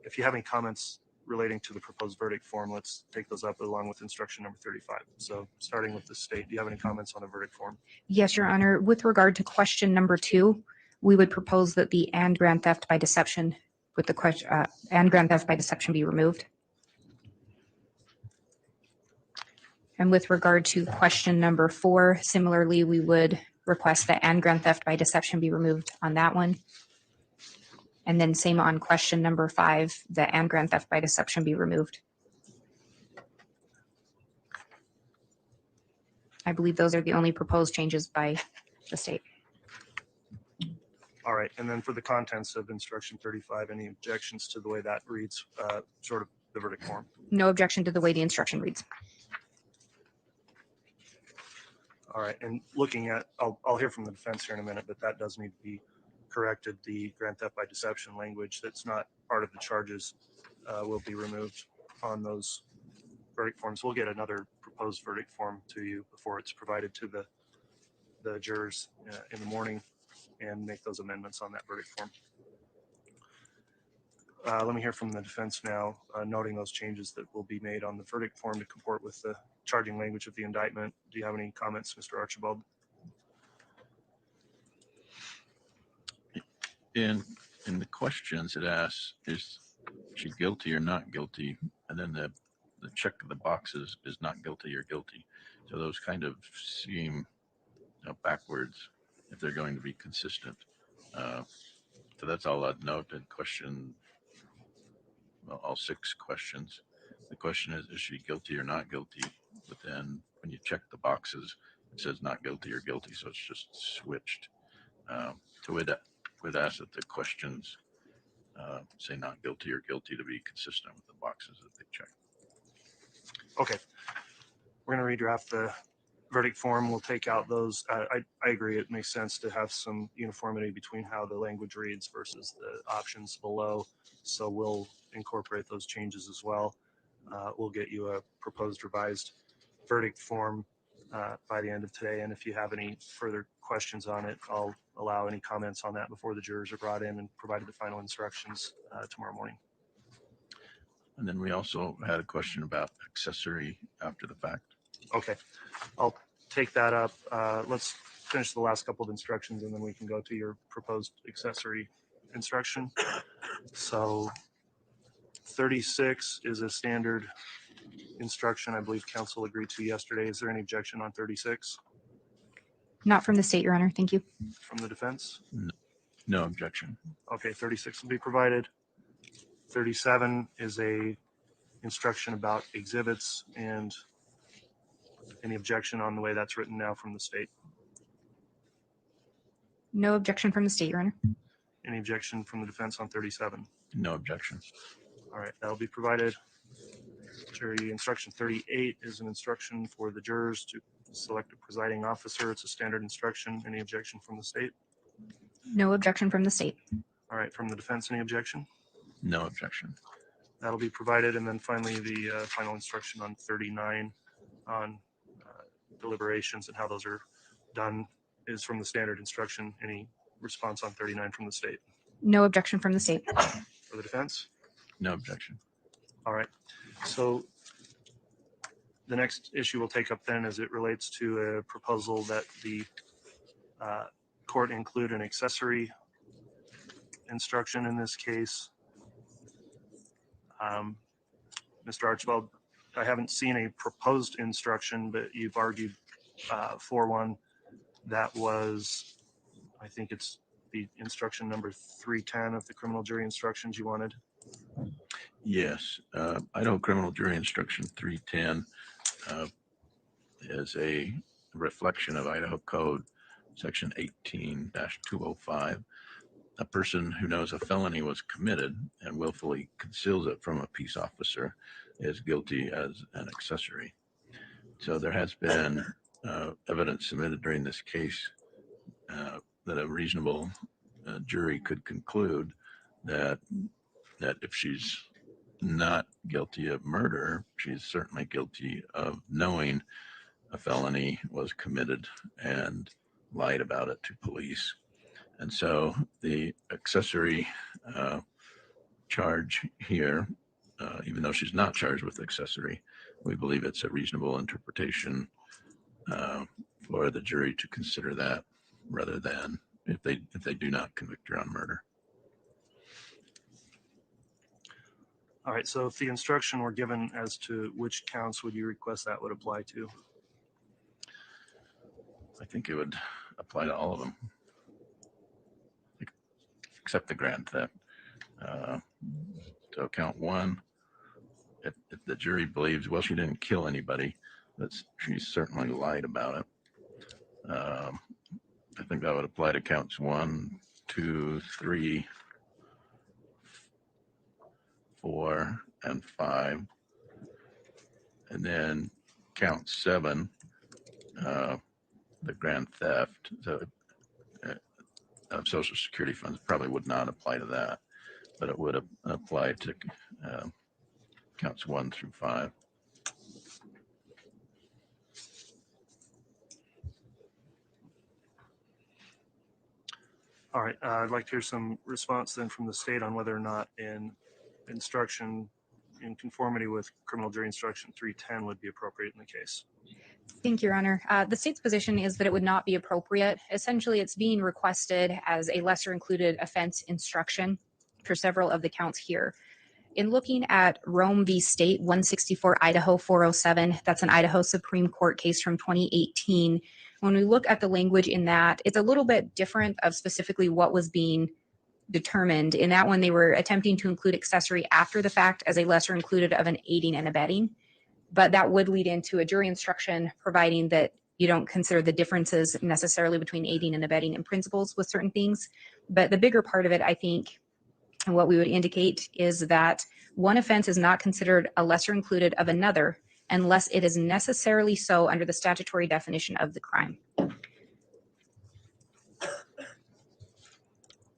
if you have any comments relating to the proposed verdict form, let's take those up along with instruction number 35. So starting with the state, do you have any comments on the verdict form? Yes, Your Honor. With regard to question number 2, we would propose that the and grand theft by deception with the question and grand theft by deception be removed. And with regard to question number 4, similarly, we would request that and grand theft by deception be removed on that one. And then same on question number 5, the and grand theft by deception be removed. I believe those are the only proposed changes by the state. All right, and then for the contents of instruction 35, any objections to the way that reads, sort of the verdict form? No objection to the way the instruction reads. All right, and looking at, I'll hear from the defense here in a minute, but that does need to be corrected. The grand theft by deception language that's not part of the charges will be removed on those verdict forms. We'll get another proposed verdict form to you before it's provided to the jurors in the morning and make those amendments on that verdict form. Let me hear from the defense now, noting those changes that will be made on the verdict form to comport with the charging language of the indictment. Do you have any comments, Mr. Archibald? In the questions it asks, is she guilty or not guilty? And then the check of the boxes is not guilty or guilty. So those kind of seem backwards if they're going to be consistent. So that's all I'd note in question, well, all 6 questions. The question is she guilty or not guilty? But then when you check the boxes, it says not guilty or guilty, so it's just switched. So we'd ask that the questions say not guilty or guilty to be consistent with the boxes that they check. Okay. We're going to redraft the verdict form. We'll take out those. I agree. It makes sense to have some uniformity between how the language reads versus the options below. So we'll incorporate those changes as well. We'll get you a proposed revised verdict form by the end of today. And if you have any further questions on it, I'll allow any comments on that before the jurors are brought in and provided the final instructions tomorrow morning. And then we also had a question about accessory after the fact. Okay, I'll take that up. Let's finish the last couple of instructions and then we can go to your proposed accessory instruction. So 36 is a standard instruction I believe council agreed to yesterday. Is there any objection on 36 Not from the state, Your Honor. Thank you. from the defense? No objection. Okay, 36 will be provided. 37 is a instruction about exhibits, and any objection on the way that's written now from the state? No objection from the state, Your Honor. Any objection from the defense on 37? No objection. All right, that'll be provided. Jury instruction 38 is an instruction for the jurors to select a presiding officer. It's a standard instruction. Any objection from the state? No objection from the state. All right, from the defense, any objection? No objection. That'll be provided. And then finally, the final instruction on 39 on deliberations and how those are done is from the standard instruction. Any response on 39 from the state? No objection from the state. For the defense? No objection. All right. So the next issue we'll take up then as it relates to a proposal that the court include an accessory instruction in this case. Mr. Archibald, I haven't seen a proposed instruction, but you've argued for one that was, I think it's the instruction number 310 of the criminal jury instructions you wanted. Yes. Idaho Criminal Jury Instruction 310 is a reflection of Idaho Code Section 18-205. A person who knows a felony was committed and willfully conceals it from a peace officer is guilty as an accessory. So there has been evidence submitted during this case that a reasonable jury could conclude that if she's not guilty of murder, she's certainly guilty of knowing a felony was committed and lied about it to police. And so the accessory charge here, even though she's not charged with accessory, we believe it's a reasonable interpretation for the jury to consider that rather than if they do not convict her on murder. All right. So if the instruction were given as to which counts would you request that would apply to? I think it would apply to all of them, except the grand theft. So count one, if the jury believes, well, she didn't kill anybody, but she certainly lied about it. I think that would apply to counts 1, 2, 3, 4, and 5. And then count 7, the grand theft of Social Security funds probably would not apply to that, but it would apply to counts 1 through 5. All right. I'd like to hear some response then from the state on whether or not an instruction in conformity with criminal jury instruction 310 would be appropriate in the case. Thank you, Your Honor. The state's position is that it would not be appropriate. Essentially, it's being requested as a lesser included offense instruction for several of the counts here. In looking at Rome v. State 164 Idaho 407, that's an Idaho Supreme Court case from 2018. When we look at the language in that, it's a little bit different of specifically what was being determined. In that one, they were attempting to include accessory after the fact as a lesser included of an aiding and abetting. But that would lead into a jury instruction providing that You don't consider the differences necessarily between aiding and abetting in principles with certain things. But the bigger part of it, I think, and what we would indicate is that one offense is not considered a lesser included of another unless it is necessarily so under the statutory definition of the crime.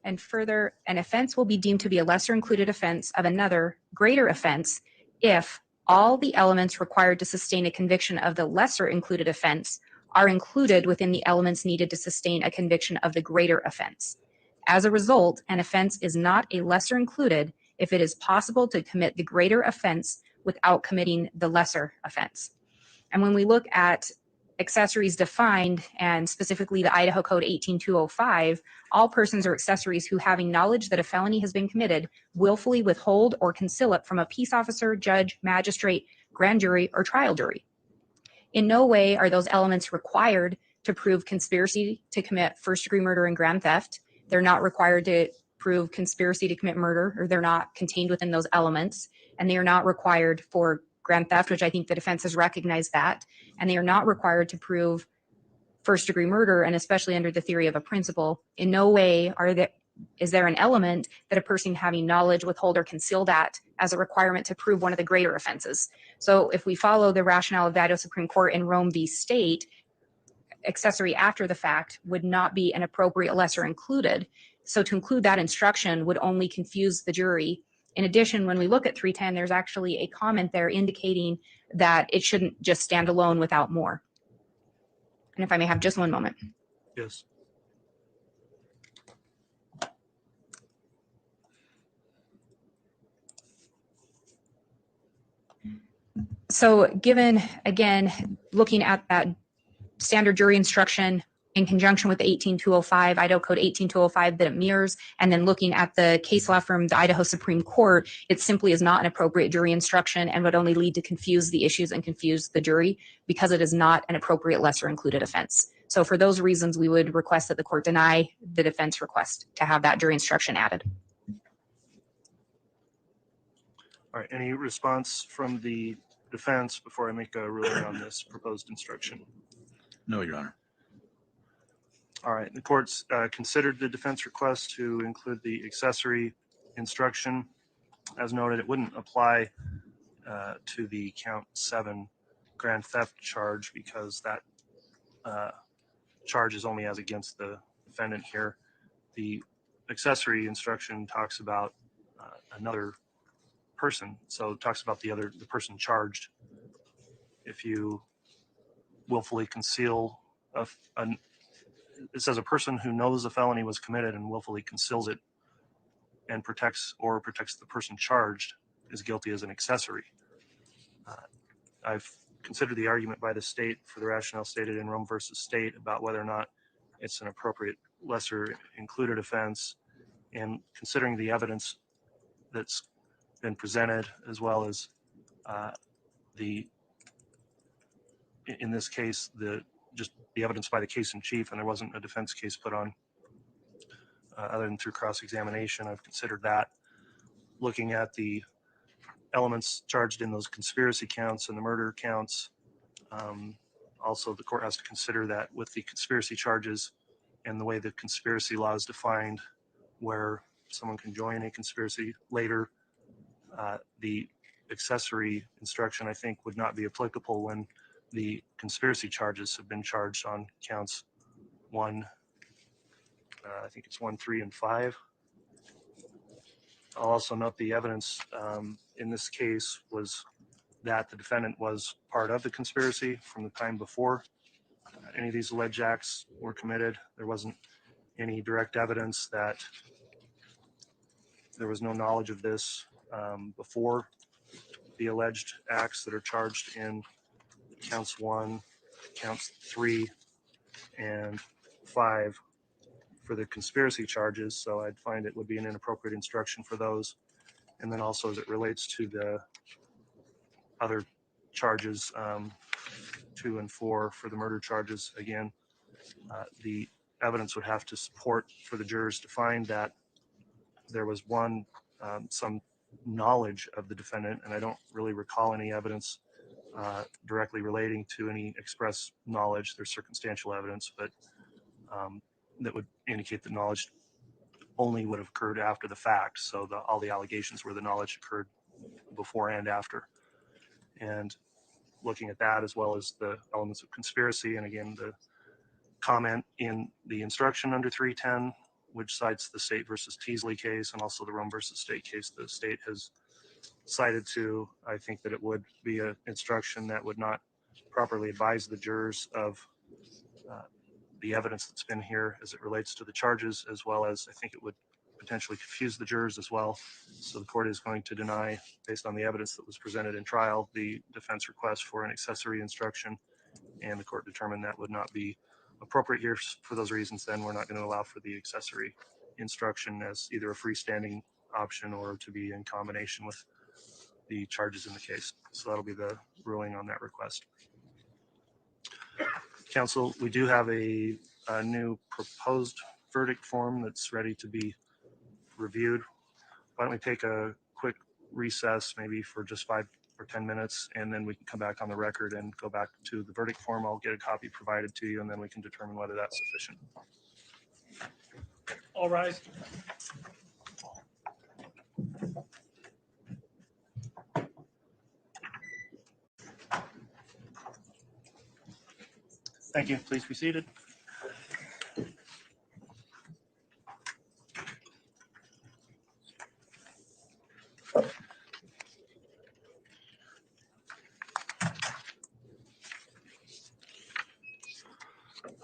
And further, an offense will be deemed to be a lesser included offense of another greater offense if all the elements required to sustain a conviction of the lesser included offense are included within the elements needed to sustain a conviction of the greater offense. As a result, an offense is not a lesser included if it is possible to commit the greater offense without committing the lesser offense. And when we look at accessories defined, and specifically the Idaho Code 18205, all persons or accessories who, having knowledge that a felony has been committed, willfully withhold or conceal it from a peace officer, judge, magistrate, grand jury, or trial jury. In no way are those elements required to prove conspiracy to commit first-degree murder and grand theft. They're not required to prove conspiracy to commit murder, or they're not contained within those elements, and they are not required for grand theft, which I think the defense has recognized that, and they are not required to prove first-degree murder, and especially under the theory of a principle. In no way is there an element that a person having knowledge, withhold, or conceal that as a requirement to prove one of the greater offenses. So if we follow the rationale of the Idaho Supreme Court in Rome v. State, accessory after the fact would not be an appropriate lesser included. So to include that instruction would only confuse the jury. In addition, when we look at 310, there's actually a comment there indicating that it shouldn't just stand alone without more. And if I may have just one moment. Yes. So given, again, looking at that standard jury instruction in conjunction with 18205, Idaho Code 18205 that it mirrors, and then looking at the case law from the Idaho Supreme Court, it simply is not an appropriate jury instruction and would only lead to confuse the issues and confuse the jury because it is not an appropriate lesser included offense. So for those reasons, we would request that the court deny the defense request to have that jury instruction added. All right. Any response from the defense before I make a ruling on this proposed instruction? No, Your Honor. All right. The court's considered the defense request to include the accessory instruction. As noted, it wouldn't apply to the count 7 grand theft charge because that charge is only as against the defendant here. The accessory instruction talks about another person, so it talks about the person charged. If you willfully conceal it says a person who knows a felony was committed and willfully conceals it and protects the person charged is guilty as an accessory. I've considered the argument by the state for the rationale stated in Rome versus State about whether or not it's an appropriate lesser included offense, and considering the evidence that's been presented as well as in this case just the evidence by the case in chief, and there wasn't a defense case put on other than through cross-examination. I've considered that. Looking at the elements charged in those conspiracy counts and the murder counts, also the court has to consider that with the conspiracy charges and the way the conspiracy law is defined, where someone can join a conspiracy later, the accessory instruction I think would not be applicable when the conspiracy charges have been charged on counts 1, I think it's 1, 3, and 5. I'll also note the evidence in this case was that the defendant was part of the conspiracy from the time before any of these alleged acts were committed. There wasn't any direct evidence that there was no knowledge of this before the alleged acts that are charged in counts 1, counts 3, and 5 for the conspiracy charges. So I'd find it would be an inappropriate instruction for those. And then also as it relates to the other charges, 2 and 4 for the murder charges, again, the evidence would have to support for the jurors to find that there was some knowledge of the defendant, and I don't really recall any evidence directly relating to any express knowledge. There's circumstantial evidence, but that would indicate that knowledge only would have occurred after the fact. So all the allegations were the knowledge occurred before and after. And looking at that, as well as the elements of conspiracy, and again, the comment in the instruction under 310, which cites the State versus Teasley case and also the Rome versus State case the state has cited to, I think that it would be an instruction that would not properly advise the jurors of the evidence that's been here as it relates to the charges, as well as I think it would potentially confuse the jurors as well. So the court is going to deny, based on the evidence that was presented in trial, the defense request for an accessory instruction, and the court determined that would not be appropriate here. For those reasons, then we're not going to allow for the accessory instruction as either a freestanding option or to be in combination with the charges in the case. So that'll be the ruling on that request. Council, we do have a new proposed verdict form that's ready to be reviewed. Why don't we take a quick recess, maybe for just 5 or 10 minutes, and then we can come back on the record and go back to the verdict form. I'll get a copy provided to you, and then we can determine whether that's sufficient. All rise. Thank you. Please be seated.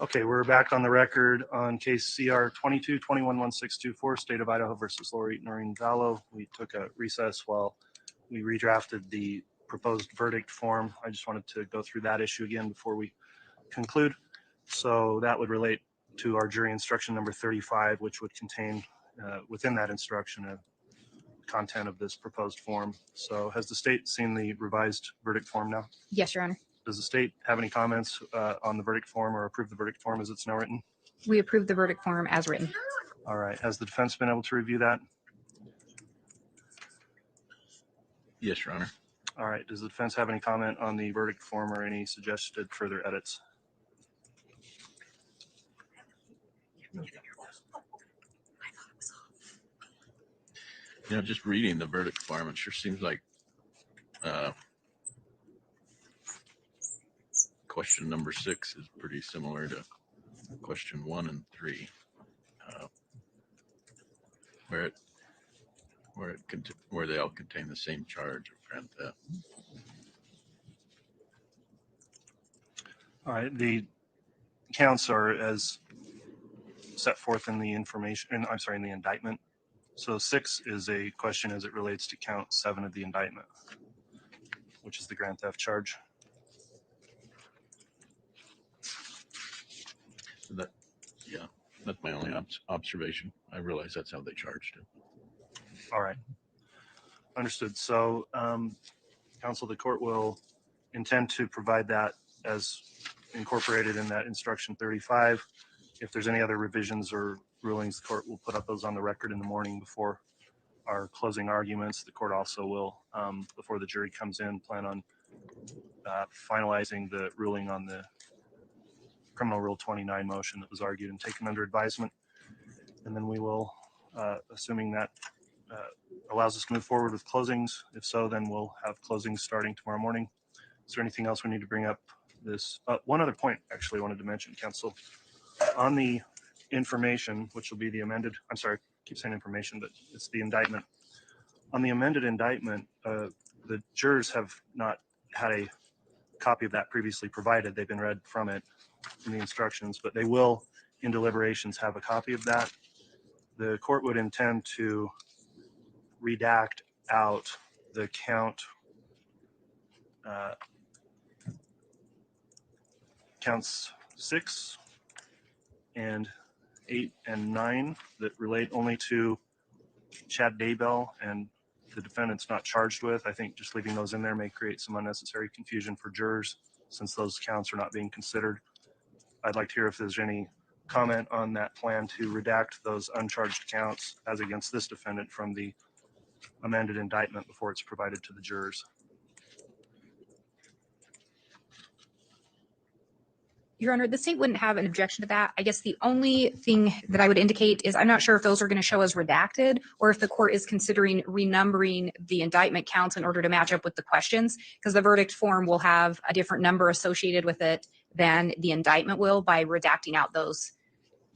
Okay, we're back on the record on case CR 22-211624, State of Idaho versus Lori Noreen Vallow. We took a recess while we redrafted the proposed verdict form. I just wanted to go through that issue again before we conclude. So that would relate to our jury instruction number 35, which would contain within that instruction a content of this proposed form. So has the state seen the revised verdict form now? Yes, Your Honor. Does the state have any comments on the verdict form or approve the verdict form as it's now written? We approve the verdict form as written. All right. Has the defense been able to review that? Yes, Your Honor. All right. Does the defense have any comment on the verdict form or any suggested further edits? You know, just reading the verdict form, it sure seems like question number 6 is pretty similar to question 1 and 3, where they all contain the same charge of grand theft. All right. The counts are as set forth in the information, in the indictment. So 6 is a question as it relates to count 7 of the indictment, which is the grand theft charge. So that, yeah, that's my only observation. I realize that's how they charged it. All right. Understood. So, counsel, the court will intend to provide that as incorporated in that instruction 35. If there's any other revisions or rulings, the court will put up those on the record in the morning before our closing arguments. The court also will, before the jury comes in, plan on finalizing the ruling on the criminal rule 29 motion that was argued and taken under advisement. And then we will, assuming that allows us to move forward with closings. If so, then we'll have closings starting tomorrow morning. Is there anything else we need to bring up? This one other point actually I wanted to mention, counsel, on the information, which will be the amended, I'm sorry, I keep saying information, but it's the indictment. On the amended indictment, the jurors have not had a copy of that previously provided. They've been read from it in the instructions, but they will in deliberations have a copy of that. The court would intend to redact out the counts 6 and 8 and 9 that relate only to Chad Daybell and the defendant's not charged with. I think just leaving those in there may create some unnecessary confusion for jurors since those counts are not being considered. I'd like to hear if there's any comment on that plan to redact those uncharged counts as against this defendant from the amended indictment before it's provided to the jurors. Your Honor, the state wouldn't have an objection to that. I guess the only thing that I would indicate is I'm not sure if those are going to show as redacted or if the court is considering renumbering the indictment counts in order to match up with the questions, because the verdict form will have a different number associated with it than the indictment will by redacting out those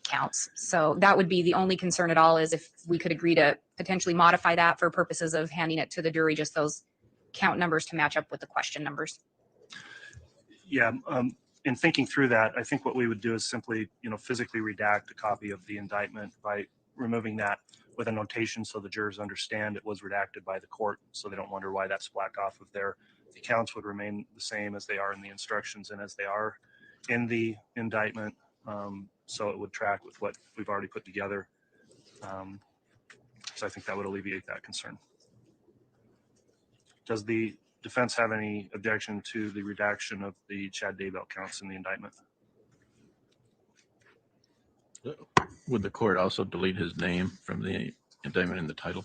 counts. So that would be the only concern at all, is if we could agree to potentially modify that for purposes of handing it to the jury, just those count numbers to match up with the question numbers. Yeah. In thinking through that, I think what we would do is simply, physically redact a copy of the indictment by removing that with a notation so the jurors understand it was redacted by the court, so they don't wonder why that's blacked off of there. The counts would remain the same as they are in the instructions and as they are in the indictment. So it would track with what we've already put together. So I think that would alleviate that concern. Does the defense have any objection to the redaction of the Chad Daybell counts in the indictment? Would the court also delete his name from the indictment in the title?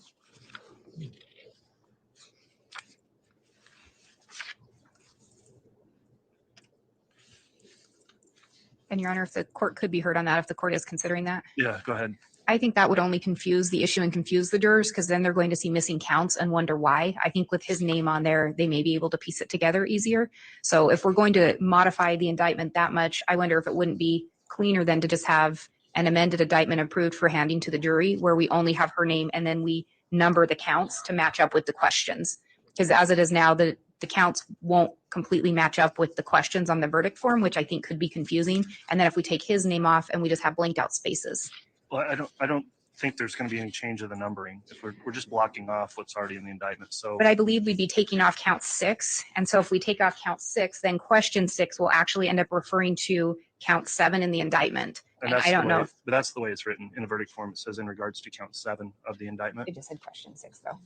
And Your Honor, if the court could be heard on that, if the court is considering that. Yeah, go ahead. I think that would only confuse the issue and confuse the jurors, because then they're going to see missing counts and wonder why. I think with his name on there, they may be able to piece it together easier. So if we're going to modify the indictment that much, I wonder if it wouldn't be cleaner than to just have an amended indictment approved for handing to the jury, where we only have her name and then we number the counts to match up with the questions. Because as it is now, the counts won't completely match up with the questions on the verdict form, which I think could be confusing. And then if we take his name off and we just have blanked out spaces. Well, I don't think there's going to be any change of the numbering. If we're just blocking off what's already in the indictment. So, but I believe we'd be taking off count 6. And so if we take off count 6, then question 6 will actually end up referring to count 7 in the indictment. And I don't know. But that's the way it's written in a verdict form. It says in regards to count 7 of the indictment. It just said question 6 though.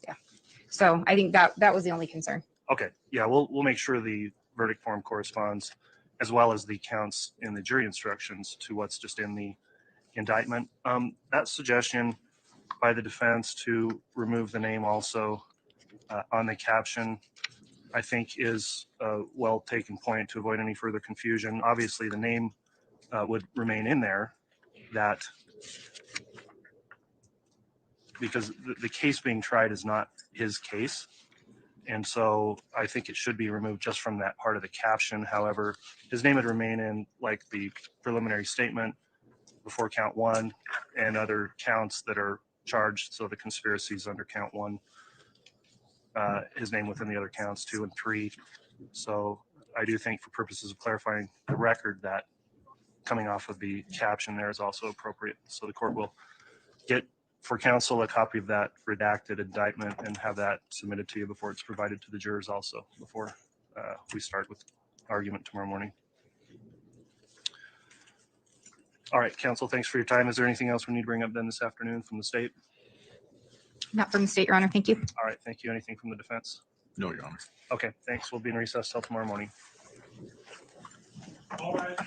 Yeah. So I think that was the only concern. Okay. Yeah. We'll make sure the verdict form corresponds, as well as the counts in the jury instructions, to what's just in the indictment. That suggestion by the defense to remove the name also on the caption, I think, is a well taken point to avoid any further confusion. Obviously, the name would remain in there, that because the case being tried is not his case. And so I think it should be removed just from that part of the caption. However, his name would remain in, like, the preliminary statement before count 1 and other counts that are charged. So the conspiracies under count 1, his name within the other counts 2 and 3. So I do think, for purposes of clarifying the record, that coming off of the caption there is also appropriate. So the court will get for counsel a copy of that redacted indictment and have that submitted to you before it's provided to the jurors also, before we start with argument tomorrow morning. All right, counsel, thanks for your time. Is there anything else we need to bring up then this afternoon from the state? Not from the state, Your Honor. Thank you. All right, thank you. Anything from the defense? No, Your Honor. Okay, thanks. We'll be in recess till tomorrow morning. All right.